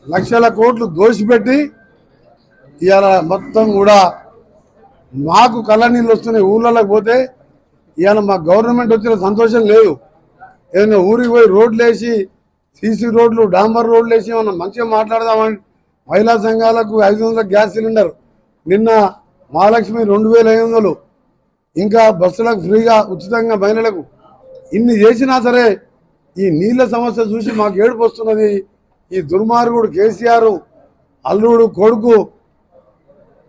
లక్షల కోట్లు దోషిపెట్టి ఇవాళ మొత్తం కూడా మాకు కళ్ళ నీళ్ళు వస్తున్నాయి. ఊళ్ళలోకి పోతే ఇవాళ మా గవర్నమెంట్ వచ్చిన సంతోషం లేదు. ఏదైనా ఊరికి పోయి రోడ్లు వేసి సీసీ రోడ్లు డాంబర్ రోడ్లు వేసి మనం మంచిగా మాట్లాడదామని మహిళా సంఘాలకు 500 గ్యాస్ సిలిండర్, నిన్న మహాలక్ష్మి 2500, ఇంకా బస్సులకు ఫ్రీగా ఉచితంగా మహిళలకు ఇన్ని చేసినా సరే ఈ నీళ్ళ సమస్య చూసి మాకు ఏడుపు వస్తున్నది. ఈ దుర్మార్గుడు కేసీఆర్ అల్లుడు కొడుకు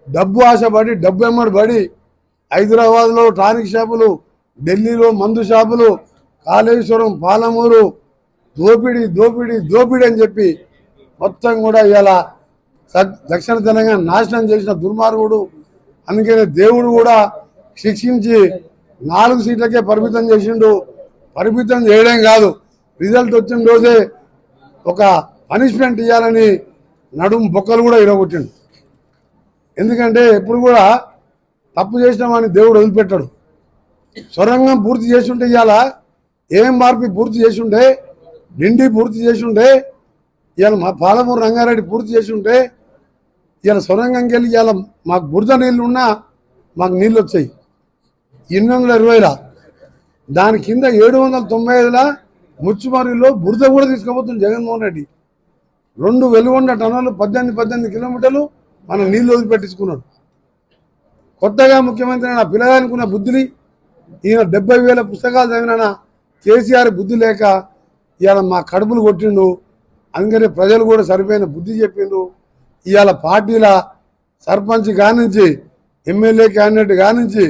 డబ్బు ఆశపడి డబ్బు ఎమ్మడి పడి హైదరాబాద్లో టానిక్ షాపులు, ఢిల్లీలో మందు షాపులు, కాళేశ్వరం, పాలమూరు దోపిడీ దోపిడీ దోపిడీ అని చెప్పి మొత్తం కూడా ఇలా దక్షిణ తెలంగాణ నాశనం చేసిన దుర్మార్గుడు. అందుకనే దేవుడు కూడా శిక్షించి 4 సీట్లకే పరిమితం చేసిండు. పరిమితం చేయడం కాదు, రిజల్ట్ వచ్చిన రోజే ఒక పనిష్మెంట్ ఇవ్వాలని నడుము బొక్కలు కూడా ఇరగొట్టిండు. ఎందుకంటే ఎప్పుడు కూడా తప్పు చేసిన వాడిని దేవుడు వదిలిపెట్టాడు. సొరంగం పూర్తి చేసి ఉంటే ఇవాళ ఏఎంఆర్పి పూర్తి చేసి ఉంటే, నిండి పూర్తి చేసి ఉంటే, ఇవాళ మా పాలమూరు రంగారెడ్డి పూర్తి చేసి ఉంటే ఇవాళ సొరంగంకి వెళ్ళి ఇవాళ మాకు బురద నీళ్ళు ఉన్నా మాకు నీళ్ళు వచ్చాయి 820లా. దాని కింద 795లా ముచ్చుమరిలో బురద కూడా తీసుకుపోతుంది జగన్మోహన్ రెడ్డి. 2 వెలుగొండ టన్నులు 18 కిలోమీటర్లు మనం నీళ్ళు వదిలిపెట్టించుకున్నాడు. కొత్తగా ముఖ్యమంత్రి నా పిల్లగానుకున్న బుద్ధిని ఈయన 70,000 పుస్తకాలు చదివిన కేసీఆర్ బుద్ధి లేక ఇవాళ మా కడుపులు కొట్టిండు. అందుకని ప్రజలు కూడా సరిపోయిన బుద్ధి చెప్పిండు. ఇవాళ పార్టీల సర్పంచ్ కానించి ఎమ్మెల్యే క్యాండిడేట్ కానించి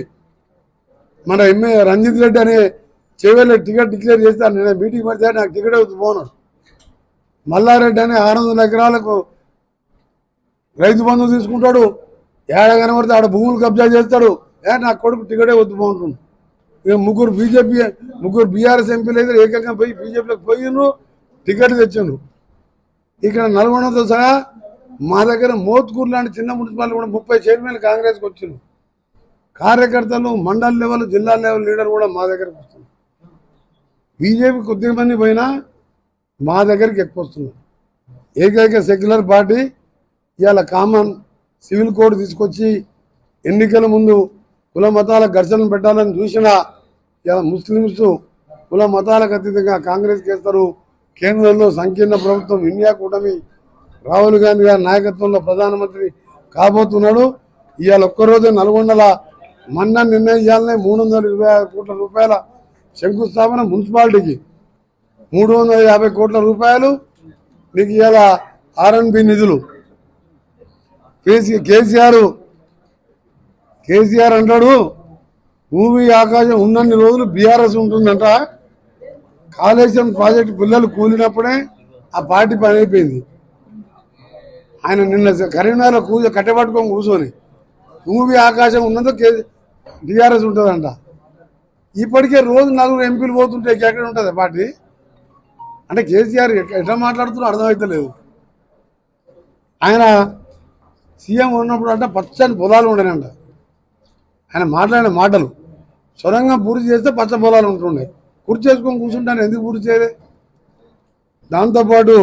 మన రంజిత్ రెడ్డి అనే చెవెళ్ళ టికెట్ డిక్లేర్ చేస్తాను. నేను మీటింగ్ పడితే నాకు టికెట్ అవుతూ పోనాడు. మల్లారెడ్డి అనే 600 ఎకరాలకు రైతు బంధువు తీసుకుంటాడు. ఏడ కనబడితే ఆడ భూములు కబ్జా చేస్తాడు. నా కొడుకు టికెటే వద్దు బాగుంటుంది. ఇక ముగ్గురు బీఆర్ఎస్ ఎంపీలు అయితే ఏకంగా పోయి బీజేపీలోకి పోయిండ్రు, టికెట్ తెచ్చిండ్రు. ఇక్కడ నల్గొండతో సహా మా దగ్గర మోత్కూరు లాంటి చిన్న మున్సిపాలిటీ కూడా 30 చైర్మన్లు కాంగ్రెస్కి వచ్చిండ్రు. కార్యకర్తలు మండల్ లెవెల్, జిల్లా లెవెల్ లీడర్ కూడా మా దగ్గరకు వస్తున్నారు. బీజేపీ కొద్దిగా మంది పోయినా మా దగ్గరికి ఎక్కువ వస్తున్నారు. ఏకైక సెక్యులర్ పార్టీ ఇవాళ కామన్ సివిల్ కోడ్ తీసుకొచ్చి ఎన్నికల ముందు కుల మతాల ఘర్షణలు పెట్టాలని చూసినా ఇలా ముస్లింస్ కుల మతాలకు అతీతంగా కాంగ్రెస్కి వేస్తారు. కేంద్రంలో సంకీర్ణ ప్రభుత్వం ఇండియా కూటమి రాహుల్ గాంధీ గారి నాయకత్వంలో ప్రధానమంత్రి కాబోతున్నాడు. ఇవాళ ఒక్కరోజే నల్గొండల మొన్న నిర్ణయించాలనే 326 కోట్ల రూపాయల శంకుస్థాపన, మున్సిపాలిటీకి 350 కోట్ల రూపాయలు. నీకు ఇవాళ R&B నిధులు. కేసీఆర్ అంటాడు భూమి ఆకాశం ఉన్నన్ని రోజులు బీఆర్ఎస్ ఉంటుందంట. కాళేశ్వరం ప్రాజెక్టు పిల్లలు కూలినప్పుడే ఆ పార్టీ పని అయిపోయింది. ఆయన నిన్న కరీంనగర్లో కట్టెపట్టుకొని కూర్చొని భూమి ఆకాశం ఉన్నదో టీఆర్ఎస్ ఉంటుందంట. ఇప్పటికే రోజు 4 ఎంపీలు పోతుంటే ఎక్కడ ఉంటుంది పార్టీ? అంటే కేసీఆర్ ఎట్లా మాట్లాడుతున్నా అర్థమవుతలేదు. ఆయన సీఎం ఉన్నప్పుడు అంటే పచ్చని పొలాలు ఉండేనంట. ఆయన మాట్లాడిన మాటలు సొరంగం పూర్తి చేస్తే పచ్చ పొలాలు ఉంటుండే. పూర్తి చేసుకొని కూర్చుంటాను, ఎందుకు పూర్తి చేయలే? దాంతోపాటు